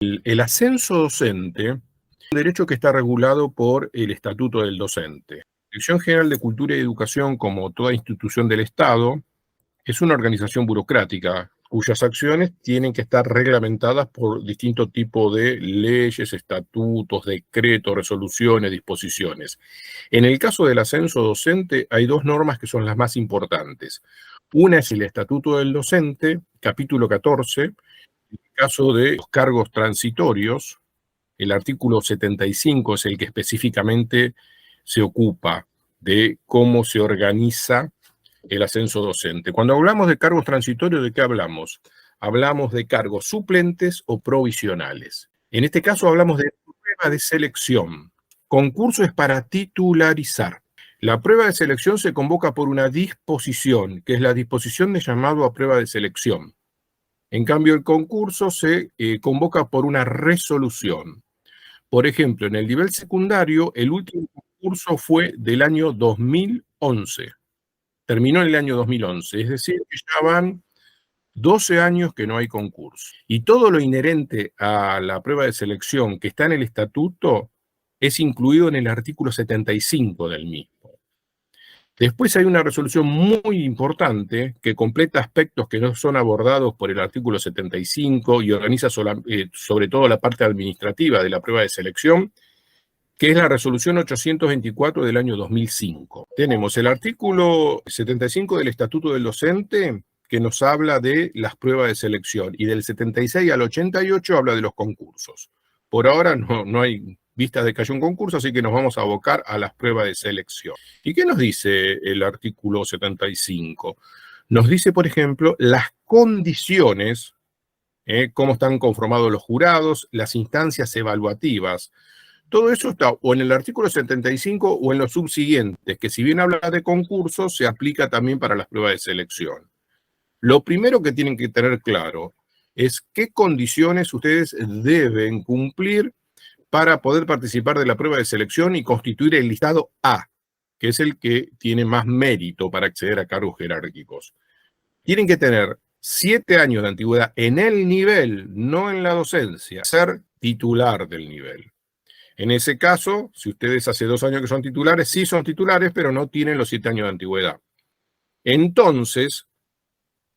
El ascenso docente es un derecho que está regulado por el Estatuto del Docente. La Dirección General de Cultura y Educación, como toda institución del Estado, es una organización burocrática cuyas acciones tienen que estar reglamentadas por distintos tipos de leyes, estatutos, decretos, resoluciones, disposiciones. En el caso del ascenso docente hay dos normas que son las más importantes. Una es el Estatuto del Docente, capítulo 14, en el caso de los cargos transitorios. El artículo 75 es el que específicamente se ocupa de cómo se organiza el ascenso docente. Cuando hablamos de cargos transitorios, ¿de qué hablamos? Hablamos de cargos suplentes o provisionales. En este caso hablamos de prueba de selección. Concurso es para titularizar. La prueba de selección se convoca por una disposición, que es la disposición de llamado a prueba de selección. En cambio, el concurso se convoca por una resolución. Por ejemplo, en el nivel secundario, el último concurso fue del año 2011. Terminó en el año 2011, es decir, que ya van 12 años que no hay concurso. Y todo lo inherente a la prueba de selección que está en el estatuto es incluido en el artículo 75 del mismo. Después hay una resolución muy importante que completa aspectos que no son abordados por el artículo 75 y organiza sobre todo la parte administrativa de la prueba de selección, que es la resolución 824 del año 2005. Tenemos el artículo 75 del Estatuto del Docente, que nos habla de las pruebas de selección, y del 76 al 88 habla de los concursos. Por ahora no hay vistas de que haya un concurso, así que nos vamos a abocar a las pruebas de selección. ¿Y qué nos dice el artículo 75? Nos dice, por ejemplo, las condiciones, cómo están conformados los jurados, las instancias evaluativas. Todo eso está o en el artículo 75 o en los subsiguientes, que si bien habla de concursos, se aplica también para las pruebas de selección. Lo primero que tienen que tener claro es qué condiciones ustedes deben cumplir para poder participar de la prueba de selección y constituir el listado A, que es el que tiene más mérito para acceder a cargos jerárquicos. Tienen que tener 7 años de antigüedad en el nivel, no en la docencia, ser titular del nivel. En ese caso, si ustedes hace 2 años que son titulares, sí son titulares, pero no tienen los 7 años de antigüedad. Entonces,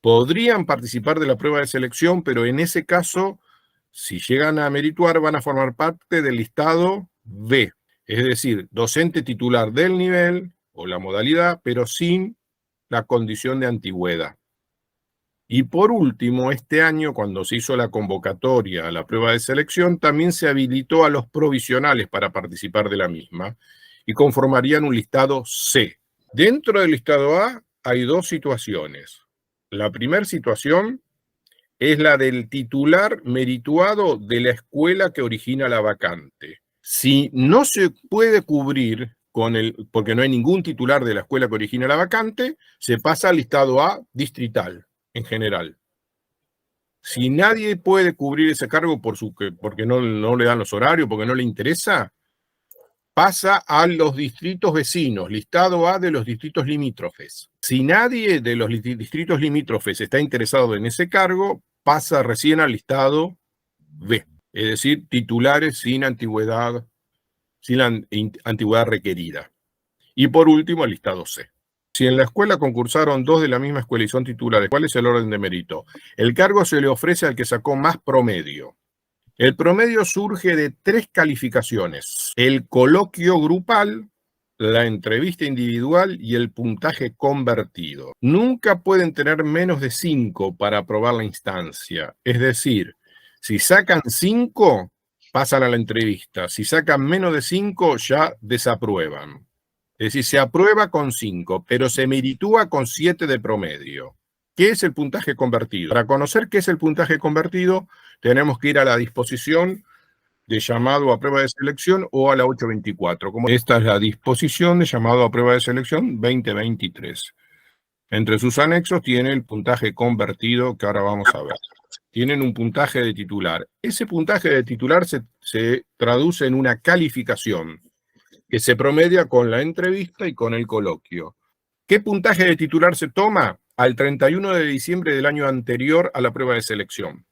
podrían participar de la prueba de selección, pero en ese caso, si llegan a merituar, van a formar parte del listado B, es decir, docente titular del nivel o la modalidad, pero sin la condición de antigüedad. Y por último, este año, cuando se hizo la convocatoria a la prueba de selección, también se habilitó a los provisionales para participar de la misma y conformarían un listado C. Dentro del listado A hay dos situaciones. La primera situación es la del titular merituado de la escuela que origina la vacante. Si no se puede cubrir porque no hay ningún titular de la escuela que origina la vacante, se pasa al listado A distrital en general. Si nadie puede cubrir ese cargo porque no le dan los horarios, porque no le interesa, pasa a los distritos vecinos, listado A de los distritos limítrofes. Si nadie de los distritos limítrofes está interesado en ese cargo, pasa recién al listado B, es decir, titulares sin antigüedad requerida. Y por último, al listado C. Si en la escuela concursaron 2 de la misma escuela y son titulares, ¿cuál es el orden de mérito? El cargo se le ofrece al que sacó más promedio. El promedio surge de 3 calificaciones: el coloquio grupal, la entrevista individual y el puntaje convertido. Nunca pueden tener menos de 5 para aprobar la instancia. Es decir, si sacan 5, pasan a la entrevista. Si sacan menos de 5, ya desaprueban. Es decir, se aprueba con 5, pero se meritúa con 7 de promedio. ¿Qué es el puntaje convertido? Para conocer qué es el puntaje convertido, tenemos que ir a la disposición de llamado a prueba de selección o a la 824. Esta es la disposición de llamado a prueba de selección 2023. Entre sus anexos tiene el puntaje convertido que ahora vamos a ver. Tienen un puntaje de titular. Ese puntaje de titular se traduce en una calificación que se promedia con la entrevista y con el coloquio. ¿Qué puntaje de titular se toma? Al 31 de diciembre del año anterior a la prueba de selección.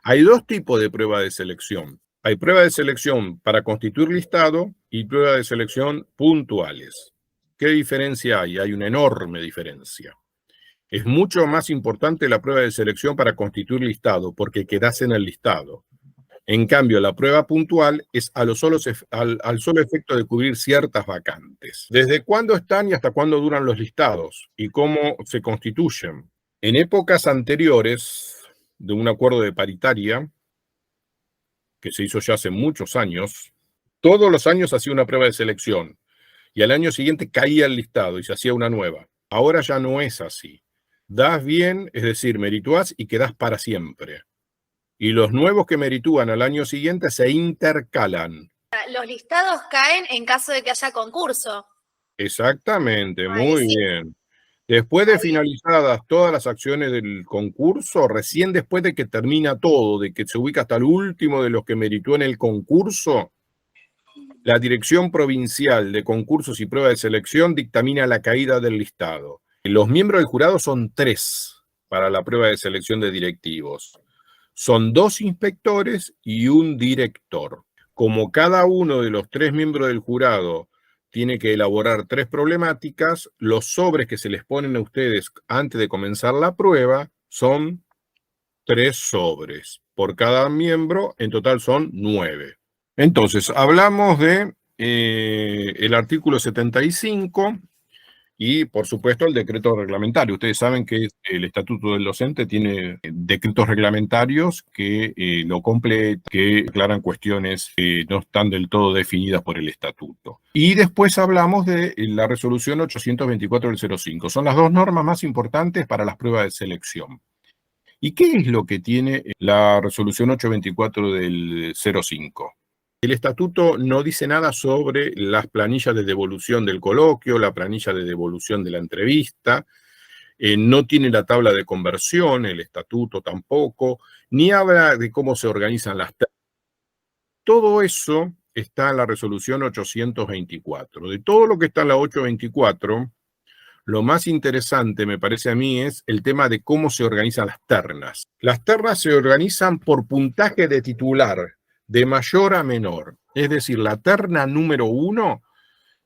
Hay dos tipos de prueba de selección. Hay prueba de selección para constituir listado y prueba de selección puntuales. ¿Qué diferencia hay? Hay una enorme diferencia. Es mucho más importante la prueba de selección para constituir listado porque quedás en el listado. En cambio, la prueba puntual es al solo efecto de cubrir ciertas vacantes. ¿Desde cuándo están y hasta cuándo duran los listados? ¿Y cómo se constituyen? En épocas anteriores de un acuerdo de paritaria, que se hizo ya hace muchos años, todos los años hacía una prueba de selección y al año siguiente caía el listado y se hacía una nueva. Ahora ya no es así. Das bien, es decir, merituás y quedás para siempre. Y los nuevos que meritúan al año siguiente se intercalan. Los listados caen en caso de que haya concurso. Exactamente, muy bien. Después de finalizadas todas las acciones del concurso, recién después de que termina todo, de que se ubica hasta el último de los que meritó en el concurso, la Dirección Provincial de Concursos y Pruebas de Selección dictamina la caída del listado. Los miembros del jurado son 3 para la prueba de selección de directivos. Son 2 inspectores y un director. Como cada uno de los 3 miembros del jurado tiene que elaborar 3 problemáticas, los sobres que se les ponen a ustedes antes de comenzar la prueba son 3 sobres. Por cada miembro, en total son 9. Entonces, hablamos de el artículo 75 y, por supuesto, el decreto reglamentario. Ustedes saben que el Estatuto del Docente tiene decretos reglamentarios que lo completan, que aclaran cuestiones que no están del todo definidas por el Estatuto. Y después hablamos de la resolución 824 del 05. Son las 2 normas más importantes para las pruebas de selección. ¿Y qué es lo que tiene la resolución 824 del 05? El estatuto no dice nada sobre las planillas de devolución del coloquio, la planilla de devolución de la entrevista, no tiene la tabla de conversión, el estatuto tampoco, ni habla de cómo se organizan las ternas. Todo eso está en la resolución 824. De todo lo que está en la 824, lo más interesante, me parece a mí, es el tema de cómo se organizan las ternas. Las ternas se organizan por puntaje de titular, de mayor a menor. Es decir, la terna número 1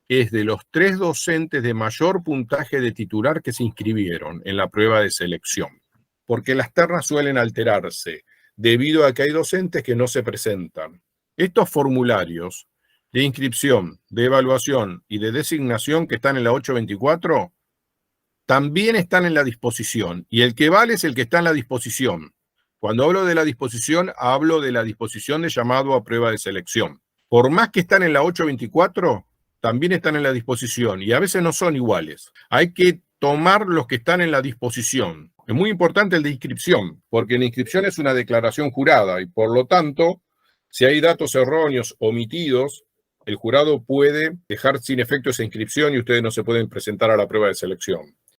es de los 3 docentes de mayor puntaje de titular que se inscribieron en la prueba de selección. Porque las ternas suelen alterarse debido a que hay docentes que no se presentan. Estos formularios de inscripción, de evaluación y de designación que están en la 824 también están en la disposición, y el que vale es el que está en la disposición. Cuando hablo de la disposición, hablo de la disposición de llamado a prueba de selección. Por más que están en la 824, también están en la disposición, y a veces no son iguales. Hay que tomar los que están en la disposición. Es muy importante el de inscripción, porque la inscripción es una declaración jurada, y por lo tanto, si hay datos erróneos, omitidos, el jurado puede dejar sin efecto esa inscripción y ustedes no se pueden presentar a la prueba de selección.